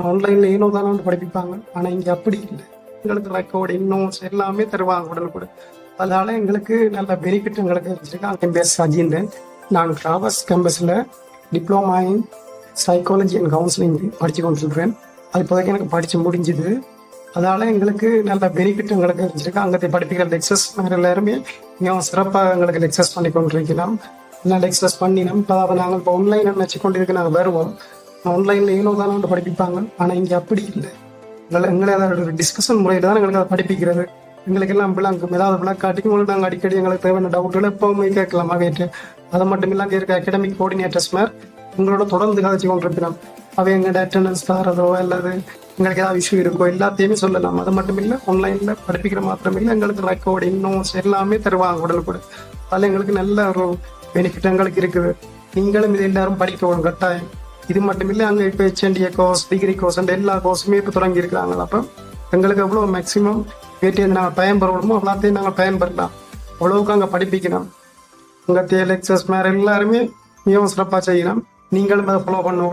ஆன்லைன்ல ஏனோ தானே படிப்பிப்பாங்க. ஆனா இங்க அப்படி இல்லை. எங்களுக்கு ரெக்கார்டிங் நோட்ஸ் எல்லாமே தருவாங்க உடனுக்குடன். அதனால எங்களுக்கு நல்ல பெனிஃபிட் எங்களுக்கு வச்சிருக்காங்க. என் பேர் சஜின். நான் டிராவல்ஸ் கேம்பஸில் diploma in psychology and counselling படித்து கொண்டிருக்கிறேன். அது இப்போதைக்கு எனக்கு படித்து முடிஞ்சுது. அதனால எங்களுக்கு நல்ல பெனிஃபிட் எங்களுக்கு வச்சிருக்கேன். அங்கே படிப்பிக்கிற லெக்சர்ஸ் எல்லாருமே மிகவும் சிறப்பாக எங்களுக்கு லெக்சர்ஸ் பண்ணி கொண்டிருக்கிறோம். நல்லா லெக்சர்ஸ் பண்ணினோம். இப்போ நாங்கள் இப்போ ஆன்லைன் நினச்சி கொண்டிருக்கு நாங்கள் வருவோம். ஆன்லைனில் ஏனோ தானே படிப்பிப்பாங்க. ஆனால் இங்கே அப்படி இல்லை. எங்களை அதோட ஒரு டிஸ்கஷன் முறையில் தான் எங்களுக்கு அதை படிப்பிக்கிறது. எங்களுக்கு எல்லாம் விளங்கும். ஏதாவது விளக்காட்டிக்கு உங்களுக்கு நாங்கள் அடிக்கடி எங்களுக்கு தேவையான டவுட்டுகளை எப்போவுமே கேட்கலாமா கேட்டு. அதை மட்டும் இல்லாமல் இருக்க அகாடமிக் கோஆர்டினேட்டர்ஸ் மாதிரி உங்களோட தொடர்ந்து கதைச்சு கொண்டிருக்கிறோம். அவை எங்களோட அட்டண்டன்ஸ் தரதோ அல்லது எங்களுக்கு ஏதாவது இஷ்யூ இருக்கோ எல்லாத்தையுமே சொல்லலாம். அது மட்டும் இல்லை, ஆன்லைனில் படிப்பிக்கிற மாத்திரம் இல்லை, எங்களுக்கு ரெக்கார்டிங் நோட்ஸ் எல்லாமே தருவாங்க உடனுக்குடன். அதில் எங்களுக்கு நல்ல ஒரு பெனிஃபிட் எங்களுக்கு இருக்குது. நீங்களும் இது எல்லாரும் படிக்கணும் கட்டாயம். இது மட்டும் இல்லை, அங்கே இப்போ HNDA course, degree course and எல்லா கோர்ஸுமே இப்போ தொடங்கி இருக்கிறாங்க. அப்போ எங்களுக்கு எவ்வளோ மேக்ஸிமம் வேட்டியை நாங்கள் பயன்பெறணுமோ எல்லாத்தையும் நாங்கள் பயன்பெறலாம். அவ்வளவுக்கு அங்கே படிப்பிக்கணும். உங்கள் லெக்சர்ஸ் மேலே எல்லாருமே மிகவும் சிறப்பாக செய்யணும். நீங்களும் அதை ஃபாலோ பண்ணணும்.